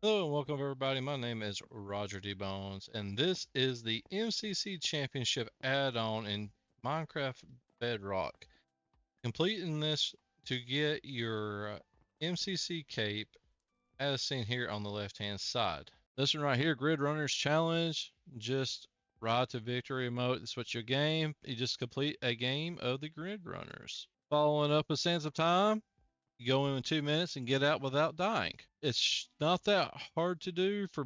Hello and welcome everybody. My name is Roger D Bones, and this is the MCC Championship add-on in Minecraft Bedrock. Completing this to get your MCC cape, as seen here on the left-hand side. This one right here, Grid Runners Challenge. Just ride to victory mode. That's what your game. You just complete a game of the Grid Runners. Following up with Sands of Time. You go in 2 minutes and get out without dying. It's not that hard to do. For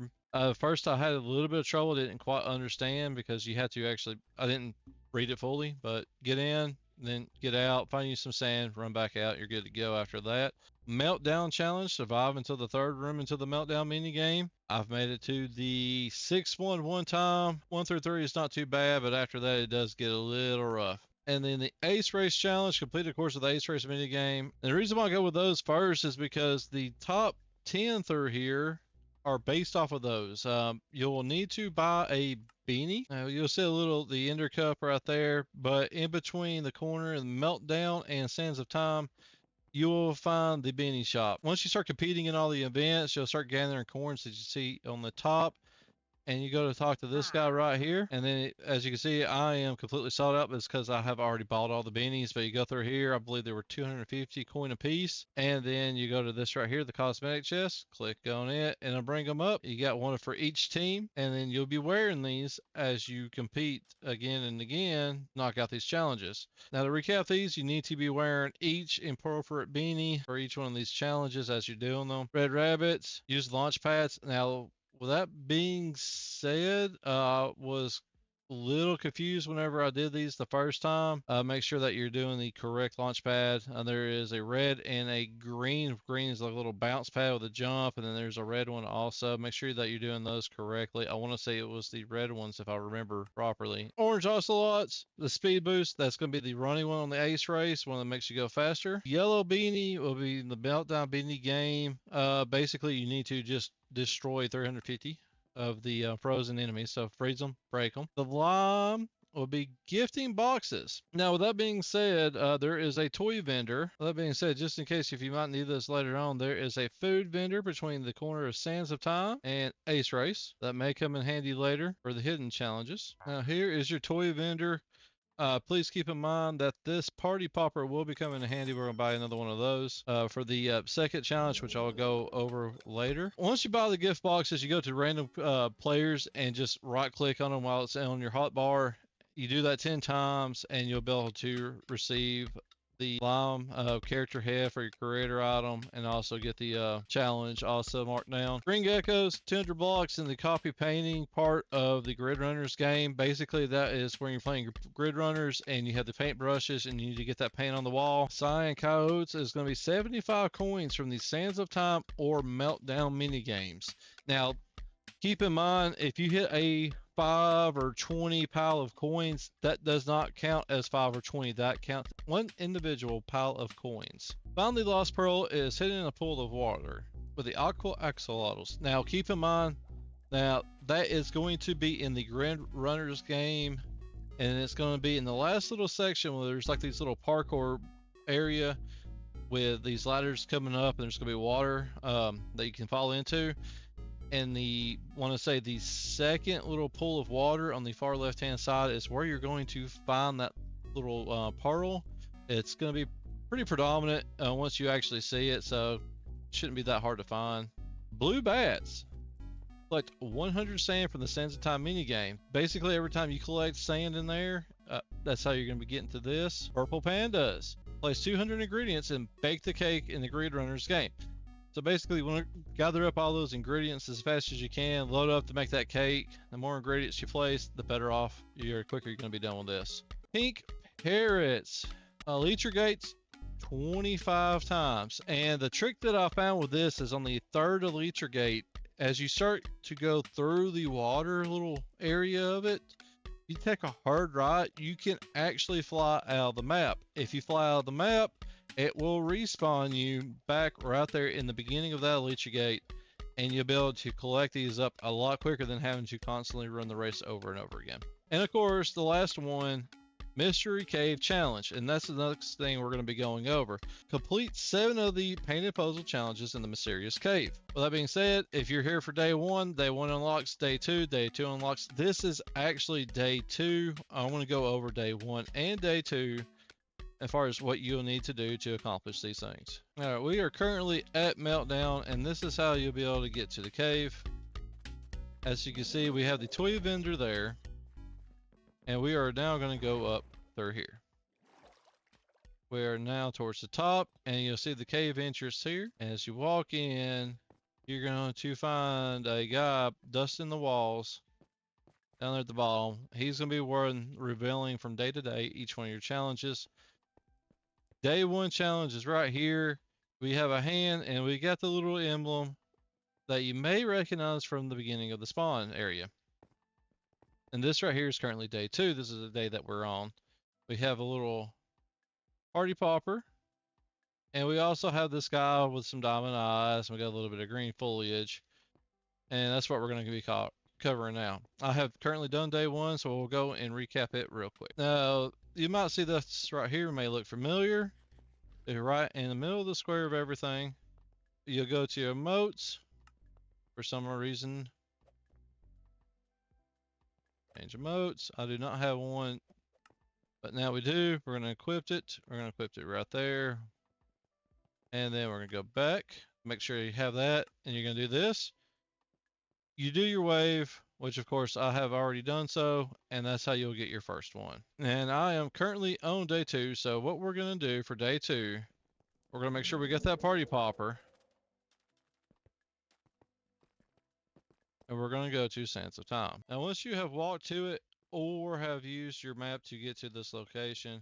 first, I had a little bit of trouble. Didn't quite understand because you had to actually. I didn't read it fully, but get in, then get out, find you some sand, run back out. You're good to go after that. Meltdown challenge: survive until the third room into the meltdown mini game. I've made it to the sixth one time. 1 through 3 is not too bad, but after that it does get a little rough. And then the Ace Race Challenge, complete a course of the Ace Race mini game. And the reason why I go with those first is because the top 10 through here are based off of those. You'll need to buy a beanie. You'll see the Ender Cup right there, but in between the corner and Meltdown and Sands of Time, you will find the beanie shop. Once you start competing in all the events, you'll start gathering coins that you see on the top, and you go to talk to this guy right here. And then, as you can see, I am completely sold out. It's because I have already bought all the beanies. But you go through here, I believe there were 250 coin a piece. And then you go to this right here, the cosmetic chest. Click on it, and it'll bring them up. You got one for each team, and then you'll be wearing these as you compete again and again, knock out these challenges. Now, to recap these, you need to be wearing each appropriate beanie for each one of these challenges as you're doing them. Red Rabbits, use launch pads. Now, with that being said, was a little confused whenever I did these the first time. Make sure that you're doing the correct launch pad. There is a red and a green. Green is like a little bounce pad with a jump, and then there's a red one also. Make sure that you're doing those correctly. I want to say it was the red ones if I remember properly. Orange Ocelots, the speed boost, that's going to be the running one on the Ace Race, one that makes you go faster. Yellow Beanie will be the Meltdown Beanie game. Basically, you need to just destroy 350 of the frozen enemies. So freeze them, break them. The lime will be gifting boxes. Now, with that being said, there is a toy vendor. With that being said, just in case if you might need this later on, there is a food vendor between the corner of Sands of Time and Ace Race that may come in handy later for the hidden challenges. Now, here is your toy vendor. Please keep in mind that this party popper will be coming in handy. We're going to buy another one of those for the second challenge, which I'll go over later. Once you buy the gift boxes, you go to random players and just right click on them while it's on your hotbar. You do that 10 times and you'll be able to receive the lime character head for your creator item, and also get the challenge also marked down. Green geckos, 200 blocks in the copy painting part of the Grid Runners game. Basically, that is where you're playing Grid Runners and you have the paint brushes and you need to get that paint on the wall. Cyan Coyotes is going to be 75 coins from the Sands of Time or Meltdown mini games. Now, keep in mind, if you hit a 5 or 20 pile of coins, that does not count as 5 or 20. That counts one individual pile of coins. Finally, Lost Pearl is hidden in a pool of water with the aqua axolotls. Now, keep in mind, now that is going to be in the Grid Runners game, and it's going to be in the last little section where there's like these little parkour area with these ladders coming up, and there's going to be water that you can fall into. And the second little pool of water on the far left hand side is where you're going to find that little pearl. It's going to be pretty predominant once you actually see it, so it shouldn't be that hard to find. Blue bats. Collect 100 sand from the Sands of Time mini game. Basically, every time you collect sand in there, that's how you're going to be getting to this. Purple pandas. Place 200 ingredients and bake the cake in the Grid Runners game. So basically, you want to gather up all those ingredients as fast as you can, load up to make that cake. The more ingredients you place, the better off, the quicker you're going to be done with this. Pink parrots. Leech your gates 25 times. And the trick that I found with this is on the third Leecher gate, as you start to go through the water little area of it, you take a hard right, you can actually fly out of the map. If you fly out of the map, it will respawn you back right there in the beginning of that Leecher gate, and you'll be able to collect these up a lot quicker than having to constantly run the race over and over again. And of course, the last one Mystery Cave Challenge, and that's the next thing we're going to be going over. Complete 7 of the painted puzzle challenges in the mysterious cave. With that being said, if you're here for day 1 unlocks day 2 unlocks. This is actually day 2. I want to go over day 1 and day 2 as far as what you'll need to do to accomplish these things. Alright, we are currently at Meltdown, and this is how you'll be able to get to the cave. As you can see, we have the toy vendor there, and we are now going to go up through here. We are now towards the top, and you'll see the cave entrance here. As you walk in, you're going to find a guy dusting the walls down there at the bottom. He's going to be revealing from day to day each one of your challenges. Day 1 challenge is right here. We have a hand, and we got the little emblem that you may recognize from the beginning of the spawn area. And this right here is currently day 2. This is the day that we're on. We have a little party popper, and we also have this guy with some diamond eyes, and we got a little bit of green foliage, and that's what we're going to be covering now. I have currently done day 1, so we'll go and recap it real quick. Now, you might see this right here may look familiar. It's right in the middle of the square of everything. You'll go to your emotes. For some reason, change emotes. I do not have one, but now we do. We're going to equip it. We're going to equip it right there. And then we're going to go back. Make sure you have that. And you're going to do this. You do your wave, which of course I have already done so. And that's how you'll get your first one. And I am currently on day 2. So what we're going to do for day 2, we're going to make sure we get that party popper. And we're going to go to Sands of Time. Now, once you have walked to it or have used your map to get to this location,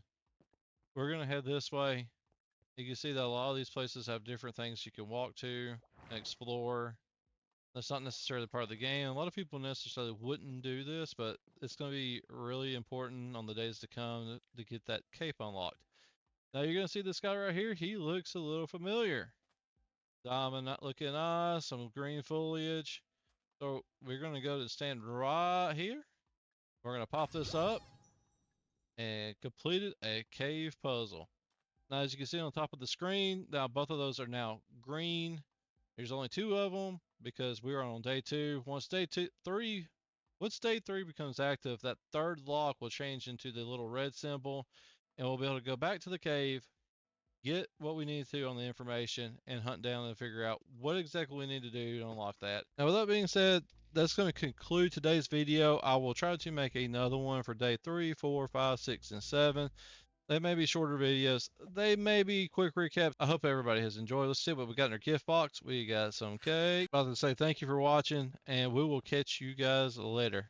we're going to head this way. You can see that a lot of these places have different things you can walk to and explore. That's not necessarily part of the game. A lot of people necessarily wouldn't do this, but it's going to be really important on the days to come to get that cape unlocked. Now, you're going to see this guy right here. He looks a little familiar. Diamond not looking eyes, some green foliage. So we're going to go to stand right here. We're going to pop this up and completed a cave puzzle. Now, as you can see on the top of the screen, now both of those are now green. There's only 2 of them because we are on day 2. Once day 3 becomes active, that 3rd lock will change into the little red symbol, and we'll be able to go back to the cave, get what we need to on the information, and hunt down and figure out what exactly we need to do to unlock that. Now, with that being said, that's going to conclude today's video. I will try to make another one for day 3, 4, 5, 6, and 7. They may be shorter videos. They may be quick recaps. I hope everybody has enjoyed. Let's see what we got in our gift box. We got some cake. I was going to say thank you for watching, and we will catch you guys later.